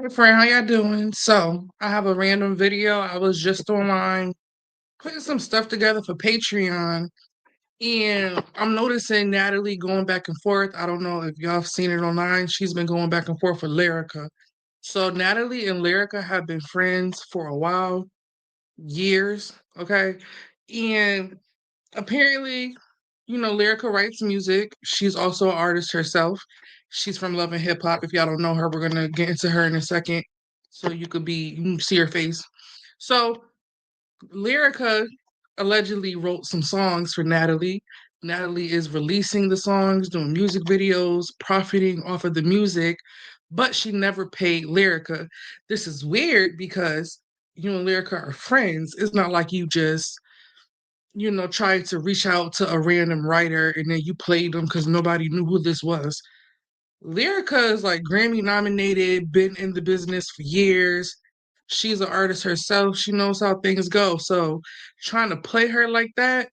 Hey friend, how y'all doing? So, I have a random video. I was just online putting some stuff together for Patreon, and I'm noticing Natalie going back and forth. I don't know if y'all have seen it online. She's been going back and forth with Lyrica. So, Natalie and Lyrica have been friends for a while, years, okay? And apparently, Lyrica writes music. She's also an artist herself. She's from Love and Hip Hop. If y'all don't know her, we're gonna get into her in a second, so you can see her face. So Lyrica allegedly wrote some songs for Natalie. Natalie is releasing the songs, doing music videos, profiting off of the music, but she never paid Lyrica. This is weird because you and Lyrica are friends. It's not like you just tried to reach out to a random writer and then you played them because nobody knew who this was. Lyrica is like Grammy nominated, been in the business for years. She's an artist herself. She knows how things go. So trying to play her like that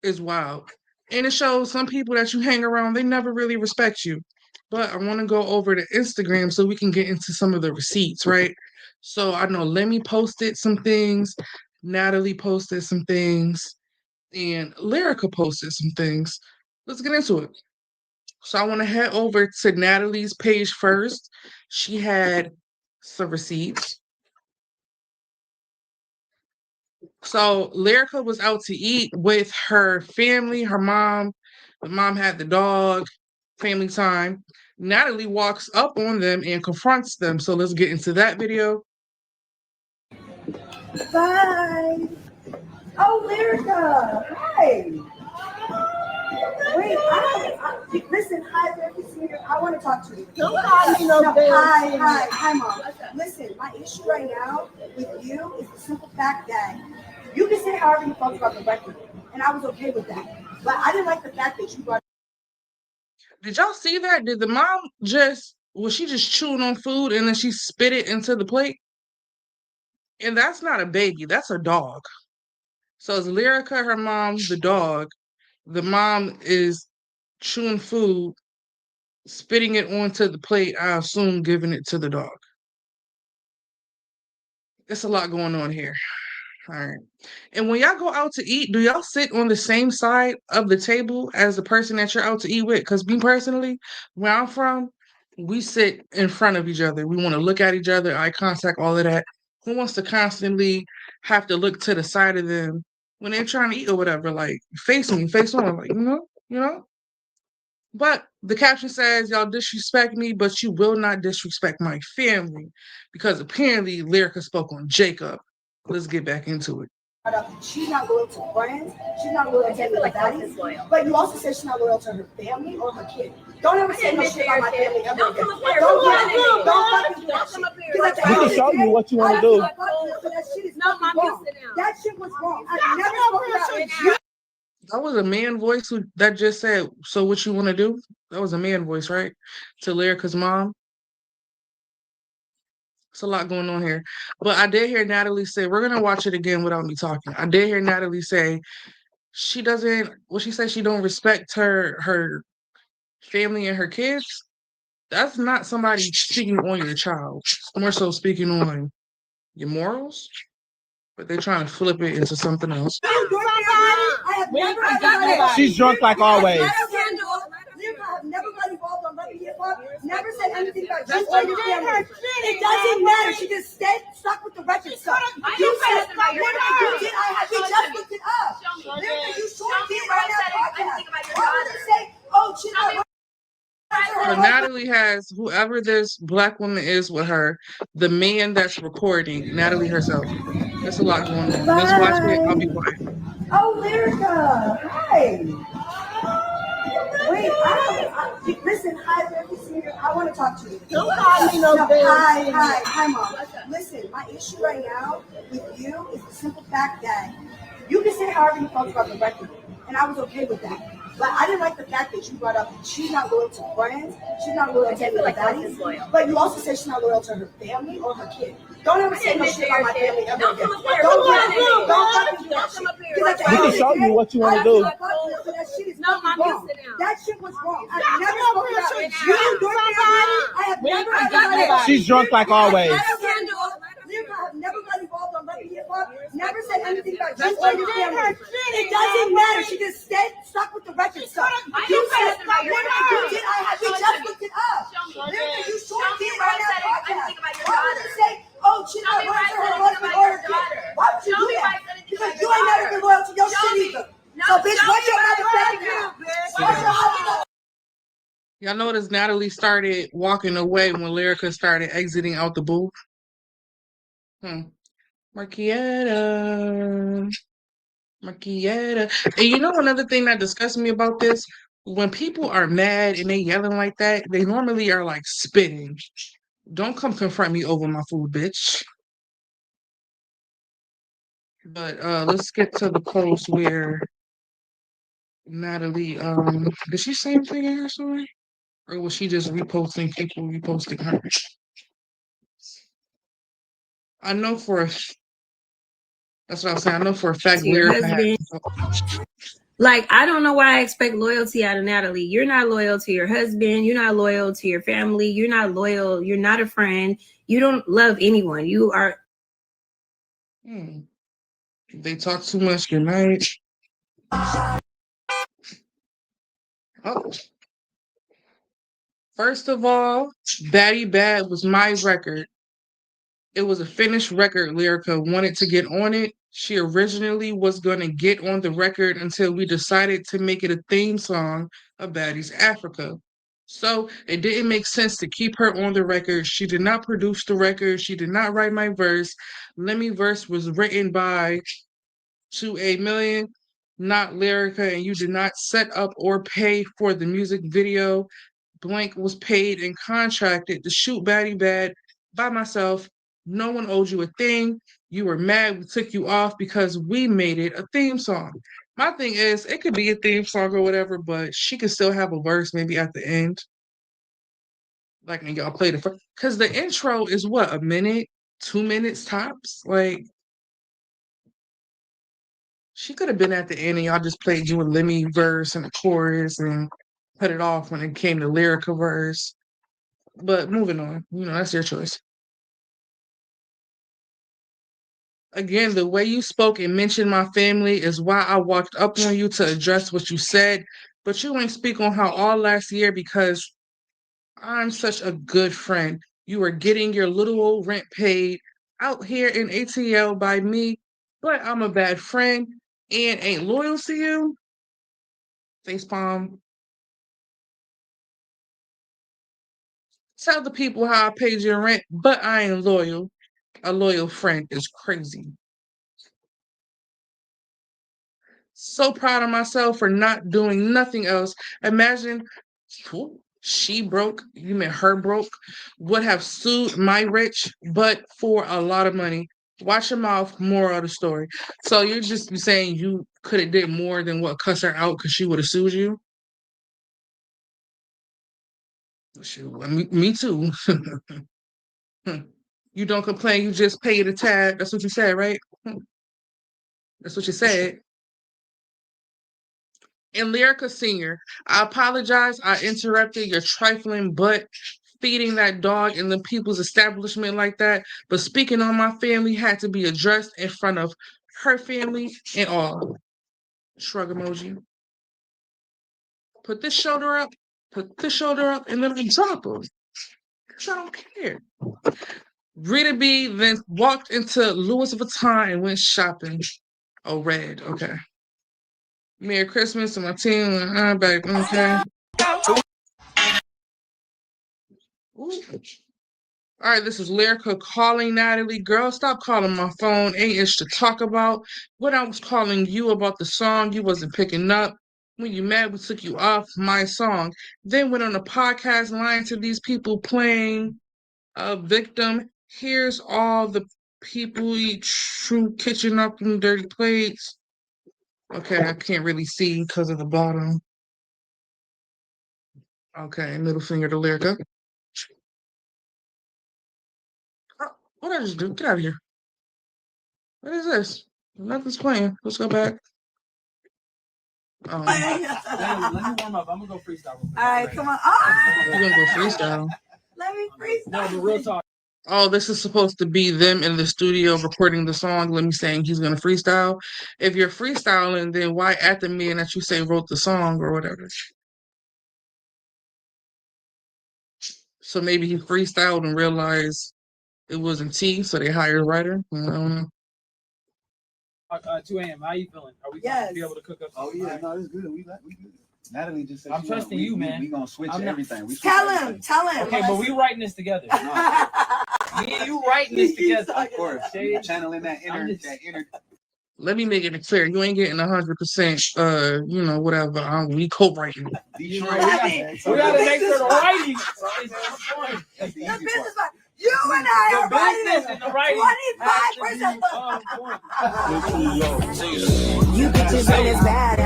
is wild. And it shows some people that you hang around, they never really respect you. But I want to go over to Instagram so we can get into some of the receipts, right? So I know Lemmy posted some things, Natalie posted some things, and Lyrica posted some things. Let's get into it. So I want to head over to Natalie's page first. She had some receipts. So Lyrica was out to eat with her family, her mom. The mom had the dog, family time. Natalie walks up on them and confronts them. So let's get into that video. Bye. Oh, Lyrica. Hi. Wait, listen, hi, Lyrica. I want to talk to you. Don't call me no Hi, Mom. Listen, my issue right now with you is the simple fact that you can say however you felt about the record, and I was okay with that. But I didn't like the fact that you brought. Did y'all see that? Did the mom was she just chewing on food and then she spit it into the plate? And that's not a baby, that's a dog. So it's Lyrica, her mom, the dog. The mom is chewing food, spitting it onto the plate, I assume giving it to the dog. There's a lot going on here. All right. And when y'all go out to eat, do y'all sit on the same side of the table as the person that you're out to eat with? Because me personally, where I'm from, we sit in front of each other. We want to look at each other, eye contact, all of that. Who wants to constantly have to look to the side of them when they're trying to eat or whatever? Like, face me, face on, like, you know? But the caption says, y'all disrespect me, but you will not disrespect my family. Because apparently Lyrica spoke on Jacob. Let's get back into it. She's not loyal to friends. She's not loyal to like daddies. But you also said she's not loyal to her family or her kid. Don't ever say no shit about my family ever again. Don't fucking do that shit. We can show you what you want to do. That shit is wrong. That shit was wrong. I never spoke about it. That was a man voice that just said, so what you want to do? That was a man voice, right? To Lyrica's mom. It's a lot going on here. But I did hear Natalie say, we're going to watch it again without me talking. I did hear Natalie say she doesn't, what she said, she don't respect her family and her kids. That's not somebody speaking on your child. It's more so speaking on your morals. But they're trying to flip it into something else. She's drunk like always. I've never got involved on Love and Hip Hop. Never said anything about just like your family. It doesn't matter. She just stayed stuck with the record stuff. You said you did. We just looked it up. You sure did on that podcast. Why would you say, oh, she's not? So Natalie has whoever this black woman is with her, the man that's recording, Natalie herself. There's a lot going on. Let's watch it. I'll be quiet. Oh, Lyrica. Hi. Wait, listen, hi, Lyrica. I want to talk to you. Don't call me no Hi, Mom. Listen, my issue right now with you is the simple fact that you can say however you felt about the record, and I was okay with that. But I didn't like the fact that you brought up she's not loyal to friends, she's not loyal to any baddies. But you also said she's not loyal to her family or her kid. Don't ever say no shit about my family ever again. Don't fucking do that shit. We can show you what you want to do. That shit is wrong. That shit was wrong. I've never spoken about you, your family. I have never had. She's drunk like always. Lyrica, I've never got involved on Let Me Hip Hop. Never said anything about you or your family. It doesn't matter. She just stayed stuck with the record stuff. You said, Lyrica, you did. We just looked it up. Lyrica, you sure did on that podcast. Why would you say, oh, she's not loyal to her husband or her kid? Why would you do that? Because you ain't never been loyal to your shit either. So, bitch, what's your motherfucking now, bitch? What's your motherfucking? Y'all notice Natalie started walking away when Lyrica started exiting out the booth? Marquietta. And you know another thing that disgusts me about this? When people are mad and they yelling like that, they normally are like spitting. Don't come confront me over my food, bitch. But let's get to the post where Natalie did she say anything in her story? Or was she just reposting people reposting her? I know for that's what I'm saying. I know for a fact Lyrica had. Like, I don't know why I expect loyalty out of Natalie. You're not loyal to your husband. You're not loyal to your family. You're not loyal. You're not a friend. You don't love anyone. You are. They talk too much. Good night. Oh. First of all, Baddie Bad was my record. It was a finished record. Lyrica wanted to get on it. She originally was going to get on the record until we decided to make it a theme song of Baddie's Africa. So it didn't make sense to keep her on the record. She did not produce the record. She did not write my verse. Let Me Verse was written by 2A Million, not Lyrica, and you did not set up or pay for the music video. Blank was paid and contracted to shoot Baddie Bad by myself. No one owed you a thing. You were mad we took you off because we made it a theme song. My thing is, it could be a theme song or whatever, but she could still have a verse maybe at the end. Like when y'all played it first. Because the intro is what, a minute, 2 minutes tops? Like, she could have been at the end and y'all just played you a Lemmy verse and a chorus and cut it off when it came to Lyrica verse. But moving on, that's your choice. Again, the way you spoke and mentioned my family is why I walked up on you to address what you said, but you ain't speak on how all last year because I'm such a good friend. You were getting your little old rent paid out here in ATL by me, but I'm a bad friend and ain't loyal to you. Facepalm. Tell the people how I paid your rent, but I ain't loyal. A loyal friend is crazy. So proud of myself for not doing nothing else. Imagine she broke, you meant her broke, would have sued my rich, but for a lot of money. Watch your mouth, more of the story. So you're just saying you could have did more than what cuss her out because she would have sued you? Shoot, me too. You don't complain, you just pay the tab. That's what you said, right? That's what you said. And Lyrica Sr., I apologize. I interrupted your trifling butt feeding that dog in the people's establishment like that. But speaking on my family had to be addressed in front of her family and all. Shrug emoji. Put this shoulder up, and then I drop them. Because I don't care. Rita B then walked into Louis Vuitton and went shopping. Oh, red. Okay. Merry Christmas to my team. I'm back. Okay. Ooh. All right, this is Lyrica calling Natalie. Girl, stop calling my phone. Ain't ish to talk about. When I was calling you about the song, you wasn't picking up. When you mad, we took you off my song. Then went on a podcast lying to these people playing a victim. Here's all the people eat true kitchen up in dirty plates. Okay, I can't really see because of the bottom. Okay, middle finger to Lyrica. What did I just do? Get out of here. What is this? Nothing's playing. Let's go back. Let me warm up. I'm gonna go freestyle. All right, come on. You're gonna go freestyle. Let me freestyle. No, but real talk. Oh, this is supposed to be them in the studio recording the song. Let me saying he's gonna freestyle. If you're freestyling, then why at the man that you say wrote the song or whatever? So maybe he freestyled and realized it wasn't T, so they hired a writer. I don't know. 2 a.m. How you feeling? Are we Yes. gonna be able to cook up? Oh yeah, no, it's good. We good. Natalie just said I'm trusting you, man. We gonna switch I'm not- everything. We Tell switch him. everything. Tell him. Okay, but we writing this together. Me and you writing this together. Of course, Shade. channeling that I'm inner, just- that inner. Let me make it clear. You ain't getting 100%. Whatever. We co-writing. You know, Detroit. we gotta make sure the writing is on point. That's the The easy business part. part. You and I The are writing business and the writing 25%. on point. You get your business bad.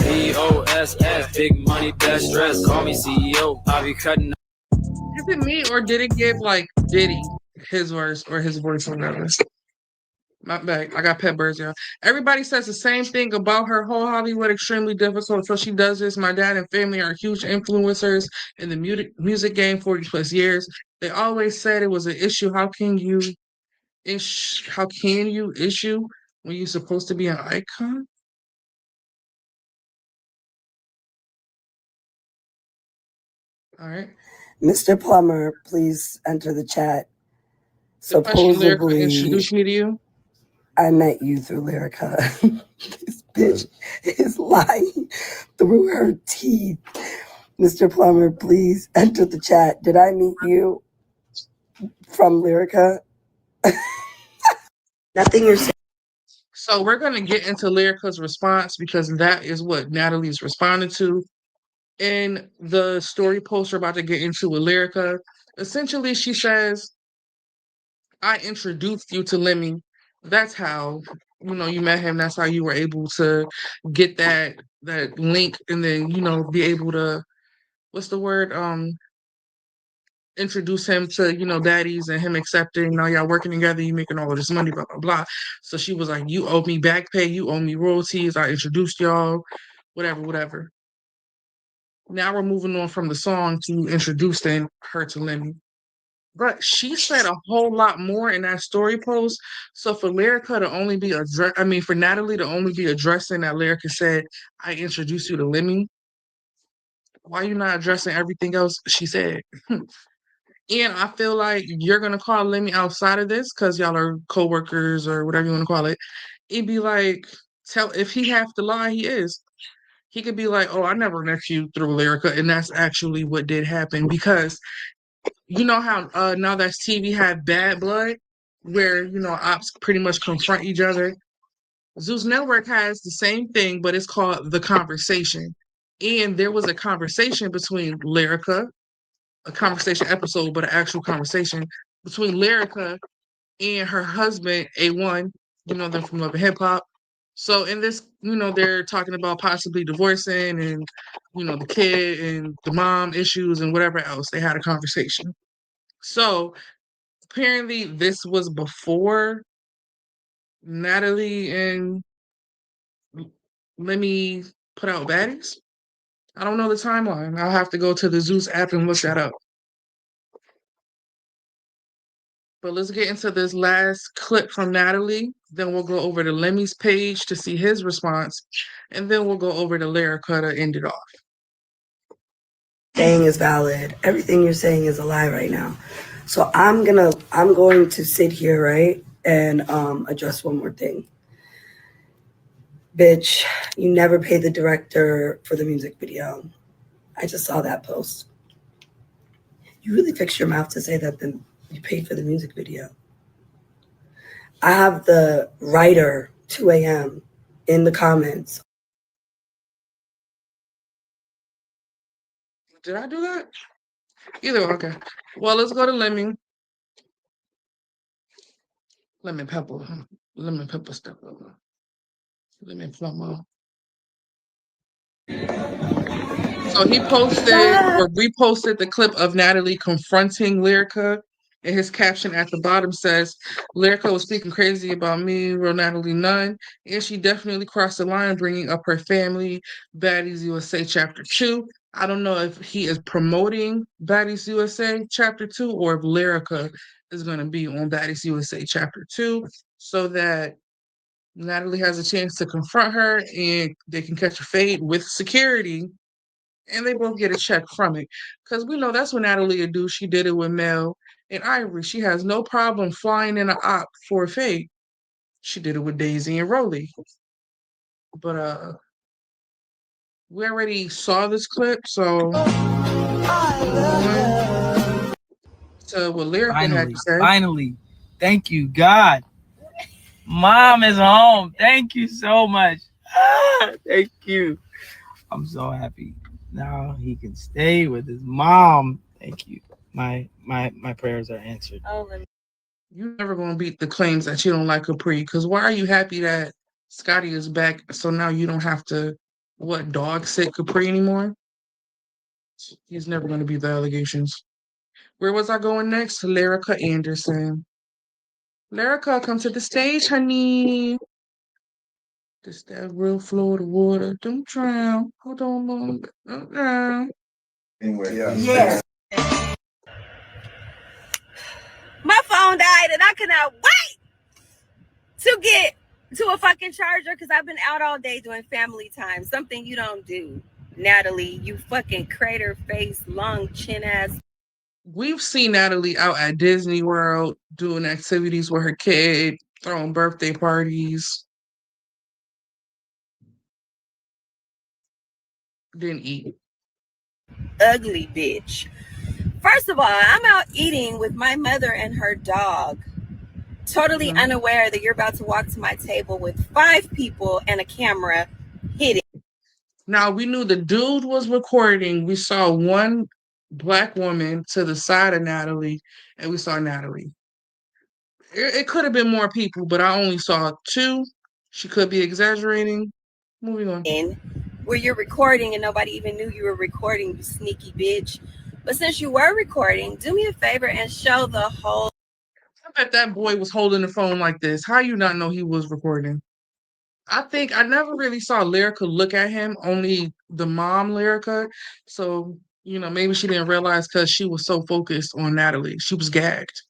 BOSS, big money, best dress. Call me CEO. I'll be cutting. Is it me or did it give like Diddy his verse or his voice or whatever? My bad. I got pet birds, y'all. Everybody says the same thing about her whole Hollywood extremely difficult. So she does this. My dad and family are huge influencers in the music game, 40 plus years. They always said it was an issue. How can you issue when you're supposed to be an icon? All right. Mr. Plummer, please enter the chat. The question, Lyrica, Supposedly, introduce me to you. I met you through Lyrica. This bitch is lying through her teeth. Mr. Plummer, please enter the chat. Did I meet you from Lyrica? Nothing you're saying. So we're going to get into Lyrica's response because that is what Natalie's responded to in the story post we're about to get into with Lyrica. Essentially, she says, I introduced you to Lemmy. That's how, you met him. That's how you were able to get that link and then, be able to, what's the word? Introduce him to, daddies and him accepting, now y'all working together, you making all of this money, blah, blah, blah. So she was like, you owe me back pay, you owe me royalties, I introduced y'all, whatever, whatever. Now we're moving on from the song to introducing her to Lemmy. But she said a whole lot more in that story post. So for Lyrica to only be for Natalie to only be addressing that Lyrica said, I introduced you to Lemmy. Why you not addressing everything else she said? And I feel like you're gonna call Lemmy outside of this because y'all are co-workers or whatever you want to call it. It'd be like, tell if he have to lie, he is. He could be like, oh, I never met you through Lyrica, and that's actually what did happen. Because you know how now that TV had Bad Blood, where ops pretty much confront each other. Zeus Network has the same thing, but it's called The Conversation. And there was a conversation between Lyrica, a conversation episode, but an actual conversation between Lyrica and her husband, A1, them from Love and Hip Hop. So in this, they're talking about possibly divorcing and, the kid and the mom issues and whatever else. They had a conversation. So apparently this was before Natalie and Lemmy put out Baddies. I don't know the timeline. I'll have to go to the Zeus app and look that up. But let's get into this last clip from Natalie. Then we'll go over to Lemmy's page to see his response. And then we'll go over to Lyrica to end it off. Saying is valid. Everything you're saying is a lie right now. So I'm going to sit here, right, and address one more thing. Bitch, you never paid the director for the music video. I just saw that post. You really fixed your mouth to say that you paid for the music video. I have the writer, 2 a.m., in the comments. Did I do that? Either way, okay. Well, let's go to Lemmy. Lemon pepper step over. Lemon plumber. So he posted or reposted the clip of Natalie confronting Lyrica, and his caption at the bottom says, "Lyrica was speaking crazy about me, real Natalie none, and she definitely crossed the line, bringing up her family." Baddies USA Chapter 2. I don't know if he is promoting Baddies USA Chapter 2 or if Lyrica is going to be on Baddies USA Chapter 2 so that Natalie has a chance to confront her and they can catch a fade with security and they both get a check from it. Because we know that's what Natalie would do. She did it with Mel and Ivory. She has no problem flying in an op for a fade. She did it with Daisy and Rolly. But we already saw this clip, so so what Lyrica had to say. Finally. Thank you, God. Mom is home. Thank you so much. Thank you. I'm so happy. Now he can stay with his mom. Thank you. My prayers are answered. You're never gonna beat the claims that you don't like Capri, because why are you happy that Scotty is back so now you don't have to dog sit Capri anymore? He's never gonna beat the allegations. Where was I going next? Lyrica Anderson. Lyrica, come to the stage, honey. This that real Florida water. Don't drown. Hold on, mom. Don't drown. Anyway, Yes. My phone died and I could not wait to get to a fucking charger because I've been out all day doing family time. Something you don't do, Natalie. You fucking crater face, long chin ass. We've seen Natalie out at Disney World doing activities with her kid, throwing birthday parties. Didn't eat. Ugly bitch. First of all, I'm out eating with my mother and her dog, totally unaware that you're about to walk to my table with 5 people and a camera hitting. Now we knew the dude was recording. We saw one black woman to the side of Natalie, and we saw Natalie. It could have been more people, but I only saw 2. She could be exaggerating. Moving on. Where you're recording and nobody even knew you were recording, you sneaky bitch. But since you were recording, do me a favor and show the whole. I bet that boy was holding the phone like this. How you not know he was recording? I think I never really saw Lyrica look at him, only the mom Lyrica. So, maybe she didn't realize because she was so focused on Natalie. She was gagged.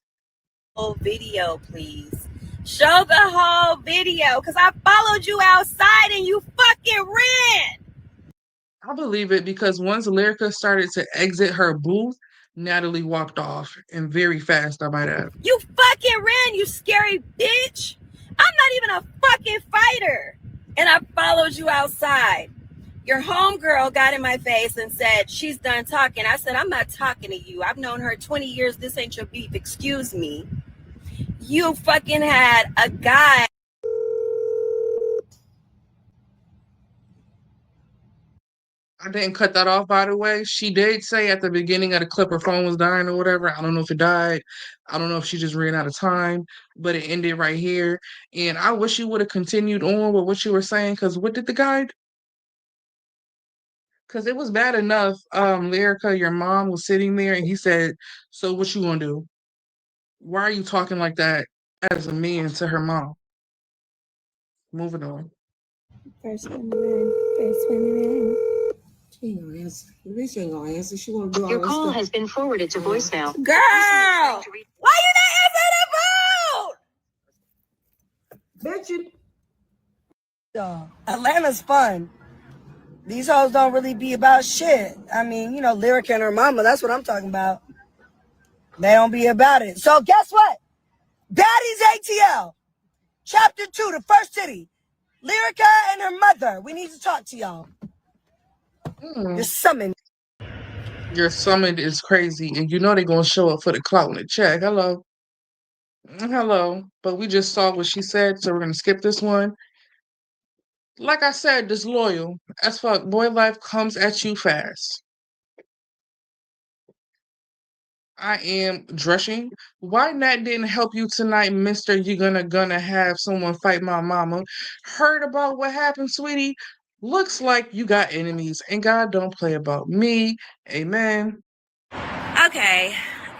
Whole video, please. Show the whole video because I followed you outside and you fucking ran. I believe it because once Lyrica started to exit her booth, Natalie walked off and very fast, I might add. You fucking ran, you scary bitch. I'm not even a fucking fighter. And I followed you outside. Your homegirl got in my face and said, she's done talking. I said, I'm not talking to you. I've known her 20 years. This ain't your beef. Excuse me. You fucking had a guy. I didn't cut that off, by the way. She did say at the beginning of the clip her phone was dying or whatever. I don't know if it died. I don't know if she just ran out of time, but it ended right here. And I wish you would have continued on with what you were saying, because what did the guy do? Because it was bad enough. Lyrica, your mom was sitting there and he said, "So what you gonna do? Why are you talking like that as a man to her mom?" Moving on. First one to run. First one to run. She ain't gonna answer. At she ain't gonna answer. She wanna do all Your this call stuff. has been forwarded to voicemail. Girl, why you not answering the phone? Bet you. Atlanta's fun. These hoes don't really be about shit. I mean, Lyrica and her mama, that's what I'm talking about. They don't be about it. So guess what? Baddies ATL, Chapter 2, the first city. Lyrica and her mother. We need to talk to y'all. You're summoned. Your summon is crazy, and they're gonna show up for the clout and the check. Hello. Hello. But we just saw what she said, so we're gonna skip this one. Like I said, disloyal as fuck. Boy life comes at you fast. I am dressing. Why Nat didn't help you tonight, Mister? You're gonna have someone fight my mama. Heard about what happened, sweetie? Looks like you got enemies, and God don't play about me. Amen. Okay,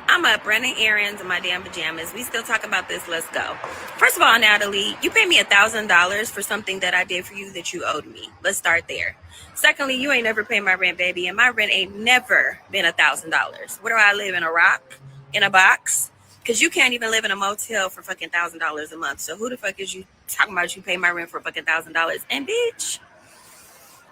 I'm up running errands in my damn pajamas. We still talking about this. Let's go. First of all, Natalie, you paid me $1,000 for something that I did for you that you owed me. Let's start there. Secondly, you ain't never paid my rent, baby, and my rent ain't never been $1,000. Where do I live? In a rock? In a box? Because you can't even live in a motel for fucking $1,000 a month. So who the fuck is you talking about you pay my rent for fucking $1,000? And bitch,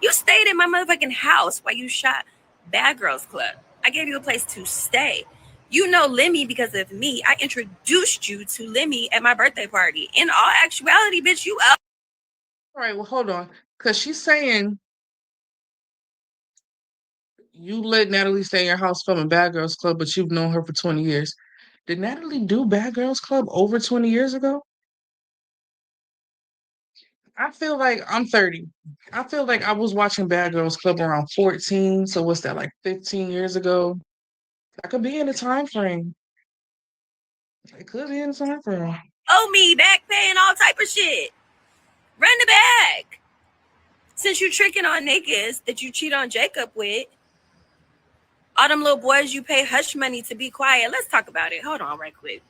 you stayed in my motherfucking house while you shot Bad Girls Club. I gave you a place to stay. You know Lemmy because of me. I introduced you to Lemmy at my birthday party. In all actuality, bitch, you up. All right, well, hold on. Because she's saying you let Natalie stay in your house filming Bad Girls Club, but you've known her for 20 years. Did Natalie do Bad Girls Club over 20 years ago? I feel like I'm 30. I feel like I was watching Bad Girls Club around 14. So what's that, like 15 years ago? I could be in the time frame. It could be in the time frame. Owe me back pay and all type of shit. Run the bag. Since you tricking on niggas that you cheat on Jacob with, all them little boys you pay hush money to be quiet. Let's talk about it. Hold on right quick.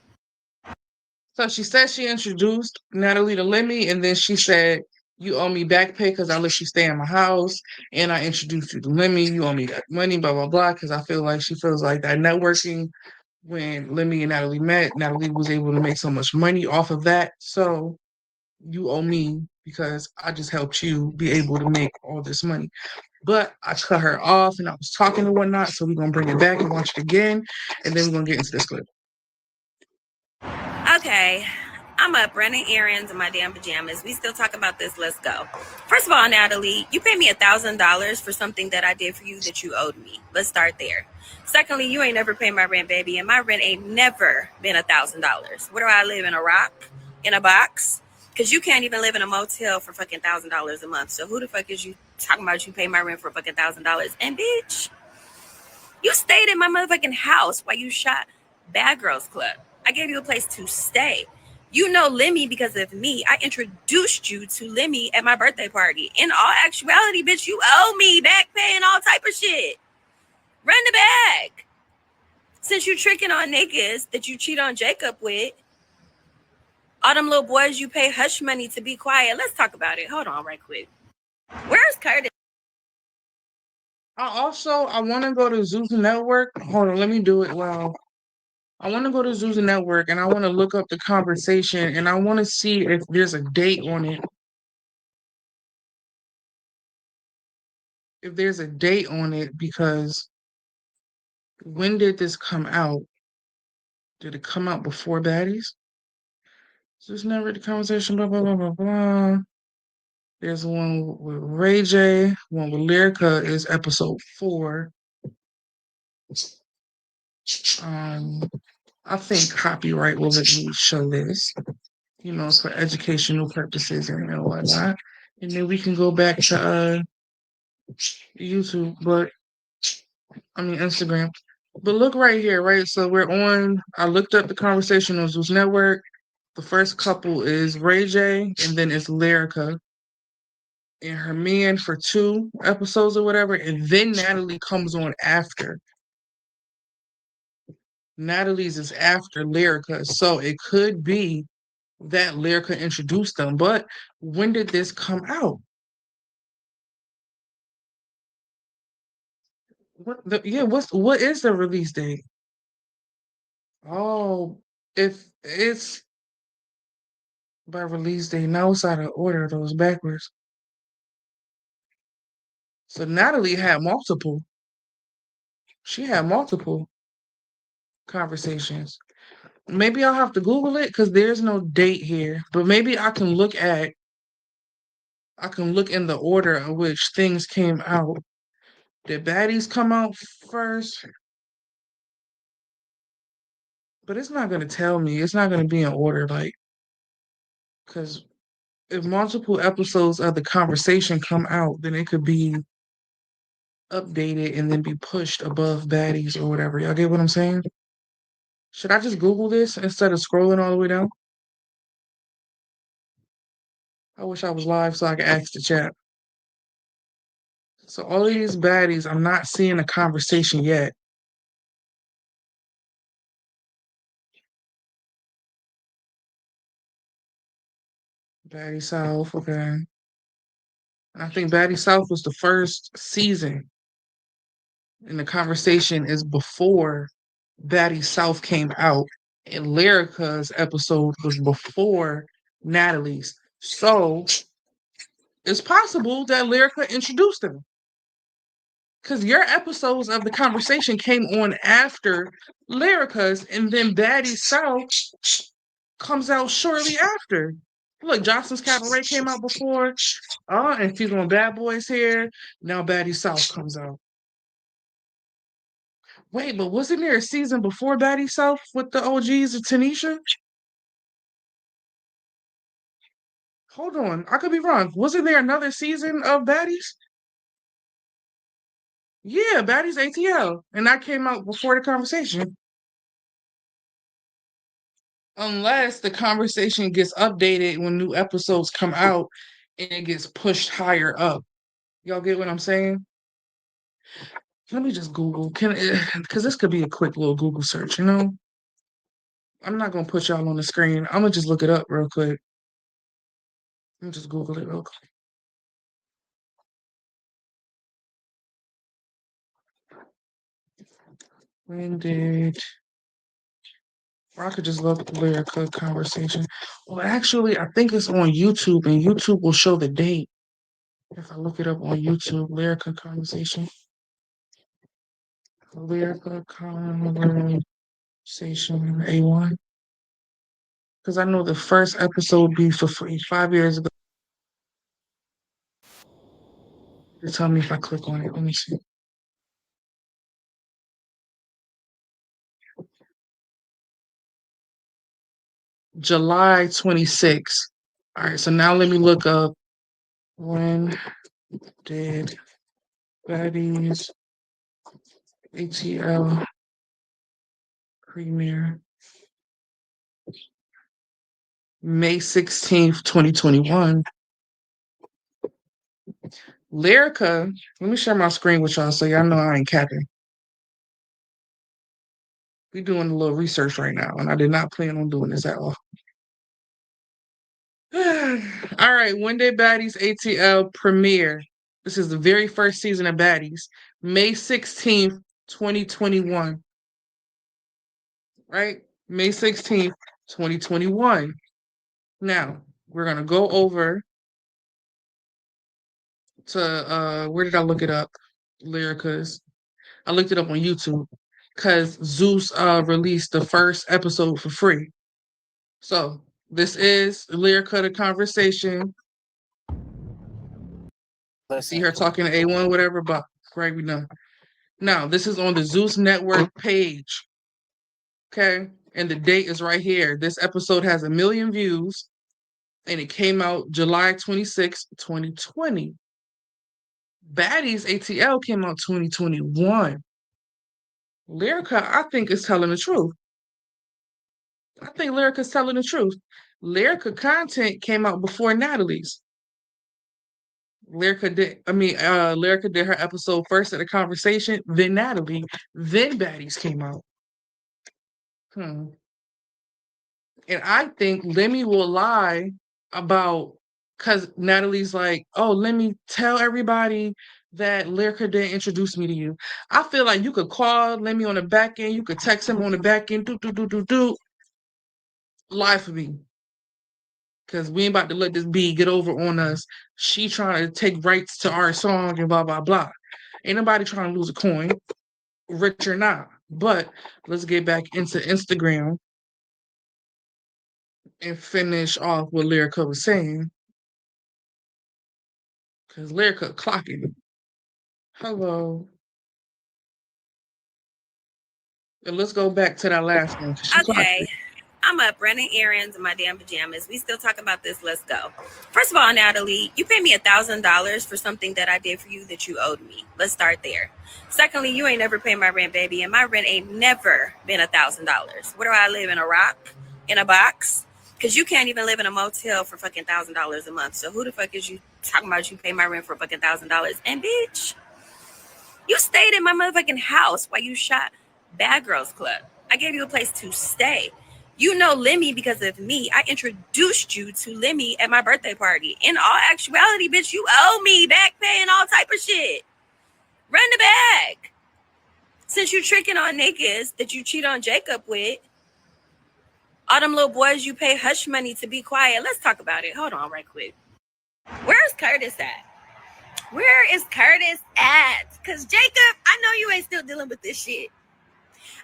So she said she introduced Natalie to Lemmy, and then she said, "You owe me back pay because I let you stay in my house, and I introduced you to Lemmy. You owe me that money, blah blah blah." Because I feel like she feels like that networking when Lemmy and Natalie met, Natalie was able to make so much money off of that. So you owe me because I just helped you be able to make all this money. But I cut her off and I was talking and whatnot. So we're gonna bring it back and watch it again, and then we're gonna get into this clip. Okay, I'm up running errands in my damn pajamas. We still talking about this. Let's go. First of all, Natalie, you paid me $1,000 for something that I did for you that you owed me. Let's start there. Secondly, you ain't never paid my rent, baby, and my rent ain't never been $1,000. Where do I live? In a rock? In a box? Because you can't even live in a motel for fucking $1,000 a month. So who the fuck is you talking about you pay my rent for fucking $1,000? And bitch, you stayed in my motherfucking house while you shot Bad Girls Club. I gave you a place to stay. You know Lemmy because of me. I introduced you to Lemmy at my birthday party. In all actuality, bitch, you owe me back pay and all type of shit. Run the bag. Since you tricking on niggas that you cheat on Jacob with, all them little boys you pay hush money to be quiet. Let's talk about it. Hold on right quick. Where's Curtis? I want to go to Zeus Network. Hold on, let me do it. Wow. I want to go to Zeus Network and I want to look up the conversation and I want to see if there's a date on it. If there's a date on it, because when did this come out? Did it come out before Baddies? Zeus Network, the conversation, blah, blah, blah, blah, blah. There's one with Ray J, one with Lyrica is episode 4. I think copyright will let me show this, for educational purposes and whatnot. And then we can go back to YouTube, Instagram. But look right here, right? So I looked up the conversation on Zeus Network. The first couple is Ray J, and then it's Lyrica and her man for 2 episodes or whatever. And then Natalie comes on after. Natalie's is after Lyrica. So it could be that Lyrica introduced them. But when did this come out? What is the release date? Oh, if it's by release date, now it's out of order, those backwards. So Natalie had multiple. She had multiple conversations. Maybe I'll have to Google it because there's no date here. But maybe I can look in the order in which things came out. Did Baddies come out first? But it's not gonna tell me. It's not gonna be in order, like, because if multiple episodes of the conversation come out, then it could be updated and then be pushed above Baddies or whatever. Y'all get what I'm saying? Should I just Google this instead of scrolling all the way down? I wish I was live so I could ask the chat. So all of these baddies, I'm not seeing a conversation yet. Baddie South, okay. I think Baddie South was the first season, and the conversation is before Baddie South came out, and Lyrica's episode was before Natalie's. So it's possible that Lyrica introduced them. Because your episodes of the conversation came on after Lyrica's, and then Baddie South comes out shortly after. Look, Johnson's Cabaret came out before. And she's on Bad Boys here. Now Baddie South comes out. Wait, but wasn't there a season before Baddie South with the OGs of Tanisha? Hold on, I could be wrong. Wasn't there another season of Baddies? Yeah, Baddies ATL. And that came out before the conversation. Unless the conversation gets updated when new episodes come out and it gets pushed higher up. Y'all get what I'm saying? Let me just Google. Because this could be a quick little Google search, you know? I'm not gonna put y'all on the screen. I'm gonna just look it up real quick. Let me just Google it real quick. When did or I could just look Lyrica conversation. Well, actually, I think it's on YouTube, and YouTube will show the date. If I look it up on YouTube, Lyrica conversation. Lyrica conversation A1. Because I know the first episode be for free 5 years ago. Tell me if I click on it. Let me see. July 26th. All right, so now let me look up when did Baddies ATL premiere? May 16th, 2021. Lyrica, let me share my screen with y'all so y'all know I ain't capping. We're doing a little research right now, and I did not plan on doing this at all. All right, when did Baddies ATL premiere? This is the very first season of Baddies, May 16th, 2021. Right? May 16th, 2021. Now, we're going to go over to, where did I look it up? Lyrica's. I looked it up on YouTube because Zeus released the first episode for free. So, this is Lyrica the Conversation. See her talking to A1, whatever, but right, we know. Now, this is on the Zeus Network page. Okay? And the date is right here. This episode has 1 million views, and it came out July 26, 2020. Baddies ATL came out 2021. Lyrica, I think, is telling the truth. I think Lyrica's telling the truth. Lyrica content came out before Natalie's. Lyrica did her episode first at the conversation, then Natalie, then Baddies came out. And I think Lemmy will lie about because Natalie's like, oh, let me tell everybody that Lyrica didn't introduce me to you. I feel like you could call Lemmy on the back end, you could text him on the back end, lie for me. Because we ain't about to let this B get over on us. She trying to take rights to our song and blah, blah, blah. Ain't nobody trying to lose a coin, rich or not. But let's get back into Instagram and finish off what Lyrica was saying. Because Lyrica clocking. Hello. And let's go back to that last one. She Okay. I'm up running errands in my damn pajamas. We still talking about this. Let's go. First of all, Natalie, you paid me $1,000 for something that I did for you that you owed me. Let's start there. Secondly, you ain't never paid my rent, baby, and my rent ain't never been $1,000. Where do I live? In a rock? In a box? Because you can't even live in a motel for fucking $1,000 a month. So who the fuck is you talking about you pay my rent for fucking $1,000. And bitch, you stayed in my motherfucking house while you shot Bad Girls Club. I gave you a place to stay. You know Lemmy because of me. I introduced you to Lemmy at my birthday party. In all actuality, bitch, you owe me back pay and all type of shit. Run the bag. Since you tricking on niggas that you cheat on Jacob with, all them little boys you pay hush money to be quiet. Let's talk about it. Hold on right quick. Where's Curtis at? Where is Curtis at? Because Jacob, I know you ain't still dealing with this shit.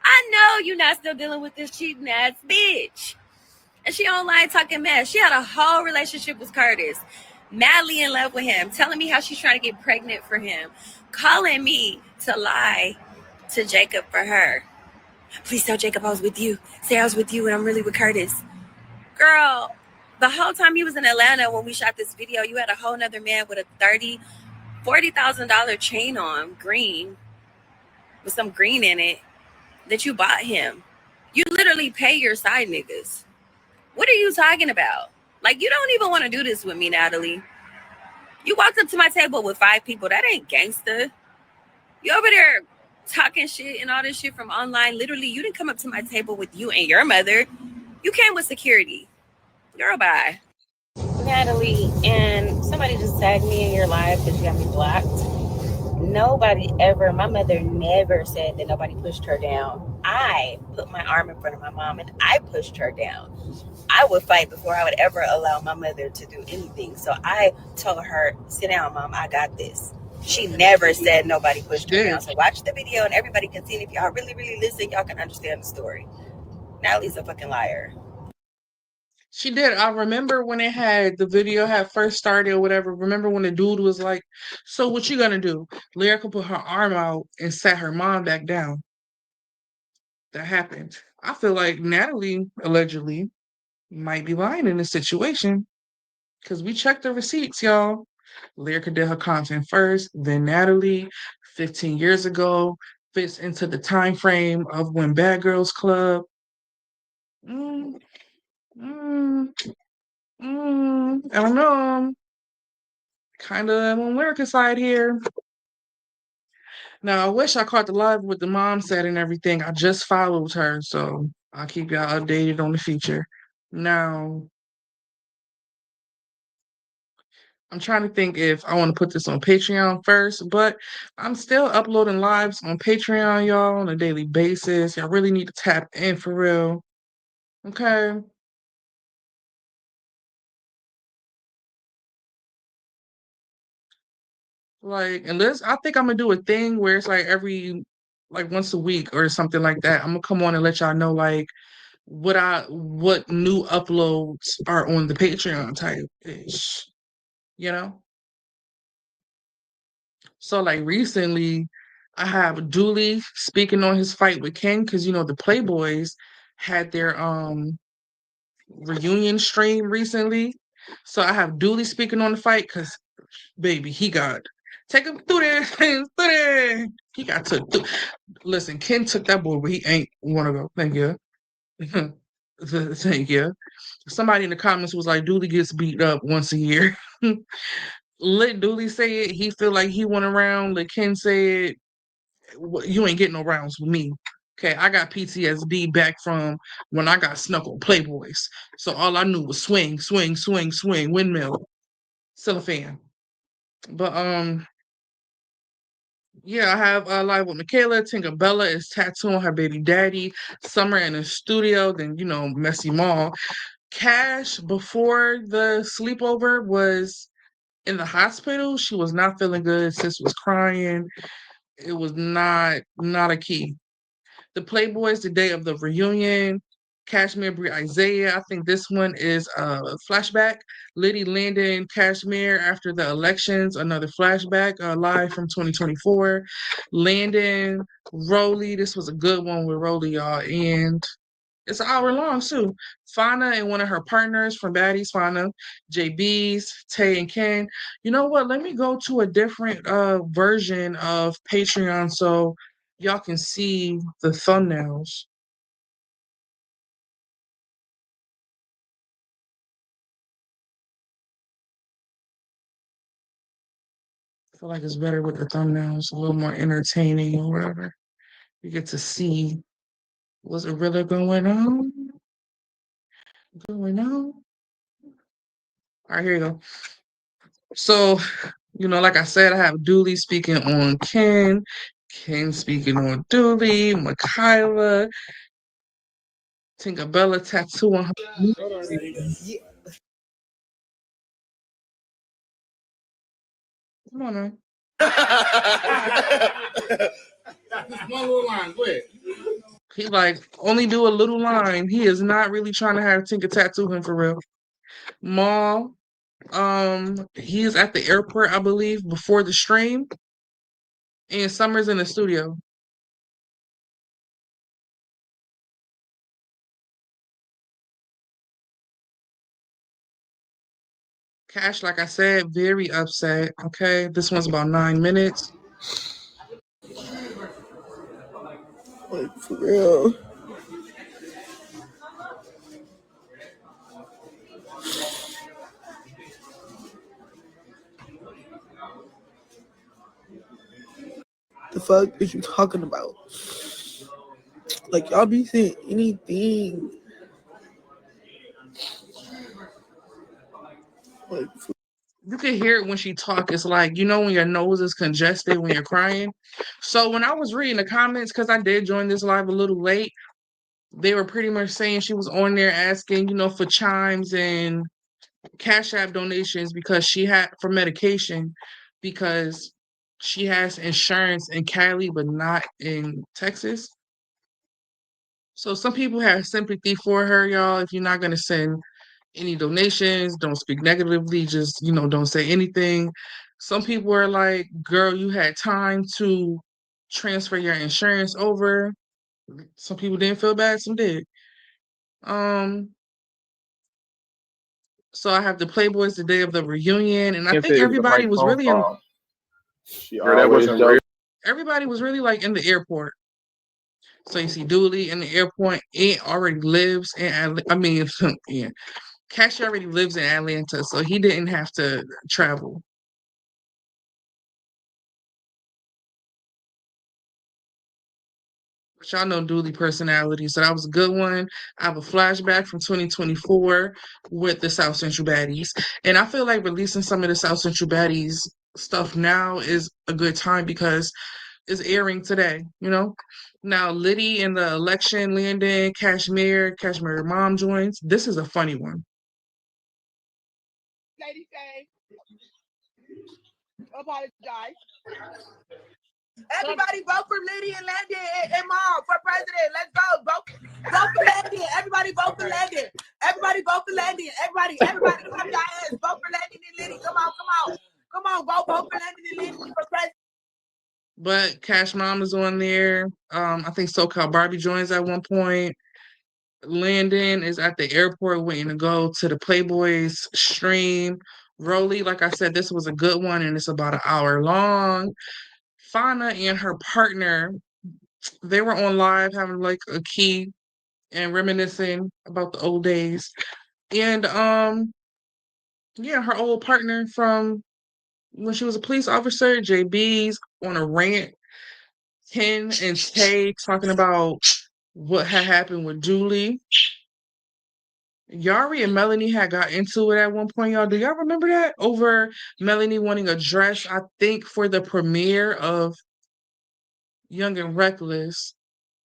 I know you not still dealing with this cheating ass bitch. And she online talking mess. She had a whole relationship with Curtis. Madly in love with him. Telling me how she's trying to get pregnant for him. Calling me to lie to Jacob for her. Please tell Jacob I was with you. Say I was with you and I'm really with Curtis. Girl, the whole time you was in Atlanta when we shot this video, you had a whole nother man with a $40,000 chain on, green, with some green in it, that you bought him. You literally pay your side niggas. What are you talking about? Like, you don't even want to do this with me, Natalie. You walked up to my table with 5 people. That ain't gangster. You over there talking shit and all this shit from online. Literally, you didn't come up to my table with you and your mother. You came with security. Girl, bye. Natalie, and somebody just tagged me in your live because you got me blocked. Nobody ever, my mother never said that nobody pushed her down. I put my arm in front of my mom and I pushed her down. I would fight before I would ever allow my mother to do anything. So I told her, sit down, mom, I got this. She never said nobody pushed her down. So watch the video and everybody can see it. If y'all really, really listen, y'all can understand the story. Natalie's a fucking liar. She did. I remember when it had the video had first started or whatever. Remember when the dude was like, "So what you gonna do?" Lyrica put her arm out and sat her mom back down. That happened. I feel like Natalie allegedly might be lying in this situation because we checked the receipts, y'all. Lyrica did her content first, then Natalie, 15 years ago, fits into the time frame of when Bad Girls Club. Mm, mm, I don't know. Kind of on Lyrica side here. Now, I wish I caught the live with the mom said and everything. I just followed her, so I'll keep y'all updated on the future. Now, I'm trying to think if I want to put this on Patreon first, but I'm still uploading lives on Patreon, y'all, on a daily basis. Y'all really need to tap in for real. Okay. Like, and this, I think I'm gonna do a thing where it's like like once a week or something like that. I'm gonna come on and let y'all know like what new uploads are on the Patreon type ish, you know? So like recently I have Dooley speaking on his fight with Ken because the Playboys had their reunion stream recently. So I have Dooley speaking on the fight because baby, he got take him through there, through there. He got took through. Listen, Ken took that boy, but he ain't one of them. Thank you. Thank you. Somebody in the comments was like, Dooley gets beat up once a year. Let Dooley say it. He feel like he went around. Let Ken say it. You ain't getting no rounds with me. Okay, I got PTSD back from when I got snuck on Playboys. So all I knew was swing, swing, swing, swing, windmill. Still a fan. But yeah, I have live with Michaela. Tinker Bella is tattooing her baby daddy. Summer in the studio. Then Messy Mall. Cash before the sleepover was in the hospital. She was not feeling good. Sis was crying. It was not a key. The Playboys, the day of the reunion. Cashmere Brie Isaiah. I think this one is a flashback. Liddy Landon Cashmere after the elections. Another flashback live from 2024. Landon Rowley. This was a good one with Rowley, y'all. And it's an hour long too. Fauna and one of her partners from Baddies, Fauna, JB's, Tay and Ken. You know what? Let me go to a different version of Patreon so y'all can see the thumbnails. feel like it's better with the thumbnails, a little more entertaining or whatever. You get to see what's really going on. Going on. All right, here you go. So, like I said, I have Dooley speaking on Ken, Ken speaking on Dooley, Makayla, Tinkerbella tattoo on her. Come on now. Just one little line. Go ahead. He like only do a little line. He is not really trying to have Tinker tattoo him for real. Maul, he is at the airport, I believe, before the stream, and Summer's in the studio. Cash, like I said, very upset. Okay, this one's about 9 minutes. Like, for real. The fuck is you talking about? Like, y'all be saying anything. Like, You can hear it when she talk. It's like, when your nose is congested when you're crying. So when I was reading the comments, because I did join this live a little late, they were pretty much saying she was on there asking, for chimes and Cash App donations because she had for medication because she has insurance in Cali but not in Texas. So some people have sympathy for her, y'all. If you're not gonna send any donations, don't speak negatively, just don't say anything. Some people are like, girl, you had time to transfer your insurance over. Some people didn't feel bad, some did. So I have the Playboys the day of the reunion, and I think everybody was really in. Everybody was really like in the airport. So you see Dooley in the airport. It already lives in yeah. Cash already lives in Atlanta, so he didn't have to travel. But y'all know Dooley personality, so that was a good one. I have a flashback from 2024 with the South Central Baddies. And I feel like releasing some of the South Central Baddies stuff now is a good time because it's airing today, Now Liddy in the election, Landon, Cashmere mom joins. This is a funny one. Lady say, apologize. Everybody vote for Liddy and Landon and Mom for president. Let's go. Vote for Landon. Everybody vote for Landon. Everybody vote for Landon. Everybody, clap your hands. Vote for Landon and Liddy. Come on. Vote for Landon and Liddy for president. But Cash Mom is on there. I think SoCal Barbie joins at one point. Landon is at the airport waiting to go to the Playboys stream. Rolly, like I said, this was a good one, and it's about an hour long. Fauna and her partner, they were on live having like a key and reminiscing about the old days. And yeah, her old partner from when she was a police officer, JB's on a rant. Ken and Tay talking about what had happened with Julie. Yari and Melanie had got into it at one point, y'all. Do y'all remember that? Over Melanie wanting a dress, I think, for the premiere of Young and Reckless.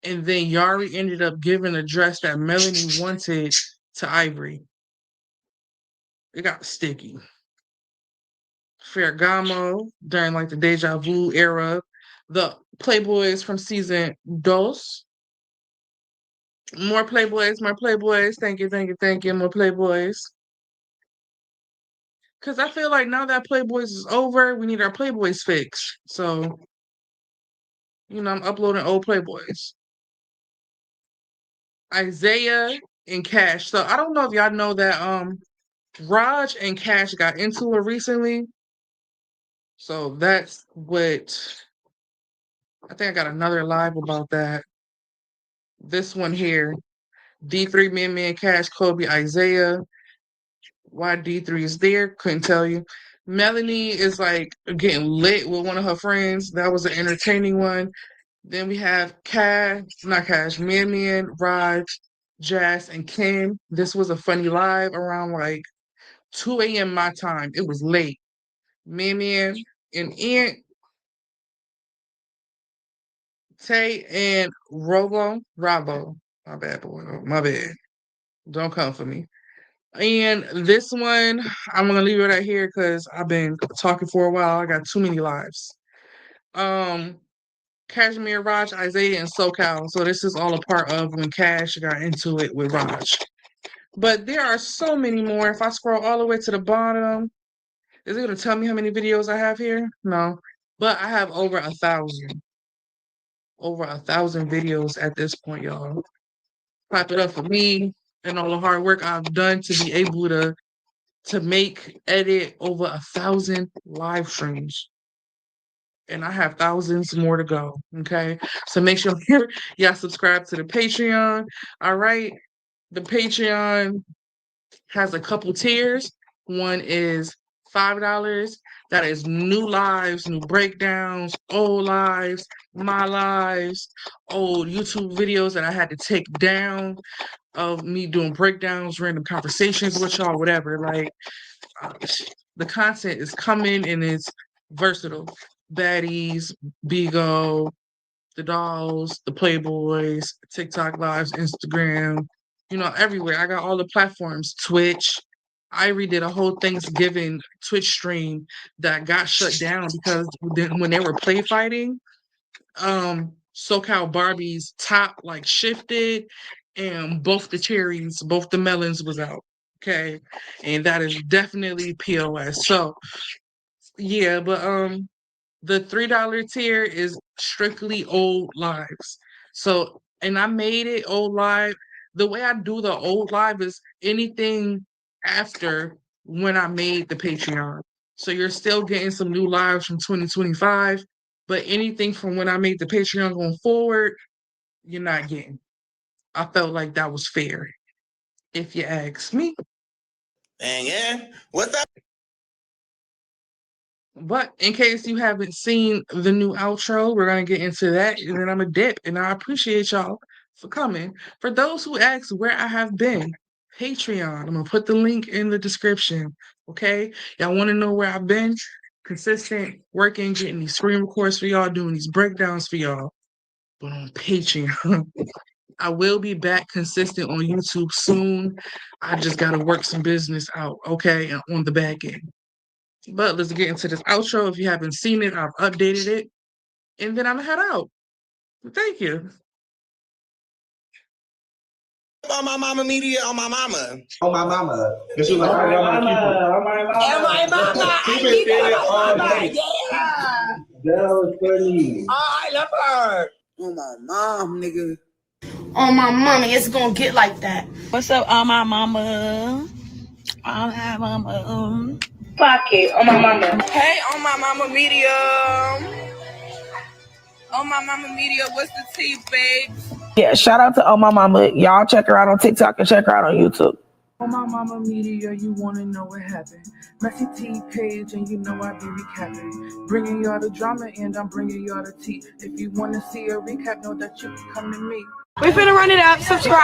And then Yari ended up giving a dress that Melanie wanted to Ivory. It got sticky. Ferragamo during like the Deja Vu era. The Playboys from season dos. More Playboys. Thank you. More Playboys. Because I feel like now that Playboys is over, we need our Playboys fixed. So, I'm uploading old Playboys. Isaiah and Cash. So I don't know if y'all know that Raj and Cash got into it recently. So that's what I think I got another live about that. This one here. D3, me and Cash, Kobe, Isaiah. Why D3 is there, couldn't tell you. Melanie is like getting lit with one of her friends. That was an entertaining one. Then we have Man, Raj, Jazz, and Kim. This was a funny live around like 2 a.m. my time. It was late. Man and Aunt Tay and Robo. My bad, boy. My bad. Don't come for me. And this one, I'm gonna leave it right here because I've been talking for a while. I got too many lives. Um, Cashmere, Raj, Isaiah, and SoCal. So this is all a part of when Cash got into it with Raj. But there are so many more. If I scroll all the way to the bottom, is it gonna tell me how many videos I have here? No. But I have over 1,000. Over 1,000 videos at this point, y'all. Clap it up for me and all the hard work I've done to be able to make, edit over 1,000 live streams. And I have thousands more to go. Okay. So make sure y'all subscribe to the Patreon. All right. The Patreon has a couple tiers. One is $5. That is new lives, new breakdowns, old lives, my lives, old YouTube videos that I had to take down of me doing breakdowns, random conversations with y'all, whatever. Like, the content is coming and it's versatile. Baddies, Bigo, the dolls, the Playboys, TikTok lives, Instagram, everywhere. I got all the platforms, Twitch. I redid a whole Thanksgiving Twitch stream that got shut down because when they were play fighting, SoCal Barbie's top like shifted and both the melons was out. Okay. And that is definitely POS. So yeah, but the $3 tier is strictly old lives. So, and I made it old live. The way I do the old live is anything after when I made the Patreon. So you're still getting some new lives from 2025, but anything from when I made the Patreon going forward, you're not getting. I felt like that was fair, if you ask me. And yeah, what's up? But in case you haven't seen the new outro, we're gonna get into that, and then I'm a dip. And I appreciate y'all for coming. For those who ask where I have been, Patreon. I'm gonna put the link in the description. Okay, y'all want to know where I've been? Consistent, working, getting these screen records for y'all, doing these breakdowns for y'all. But on Patreon, I will be back consistent on YouTube soon. I just gotta work some business out, okay, on the back end. But let's get into this outro. If you haven't seen it, I've updated it. And then I'm gonna head out. Thank you. Onmymommamedia on my mama. On my mama. This was like, I got my people. And my mama, I need that mama. Yeah. That was funny. Oh, I love her. Oh my mom, nigga. On my money, it's gonna get like that. What's up, on my mama? On my mama. Pocket on my mama. Hey, on my mama media. On my mama media, what's the tea, babe? Yeah, shout out to Oh My Mama. Y'all check her out on TikTok and check her out on YouTube. Onmymommamedia, you wanna know what happened. Messy T page, and you know I be recapping. Bringing y'all the drama, and I'm bringing y'all the tea. If you wanna see a recap, know that you can come to me. We finna run it up. Subscribe.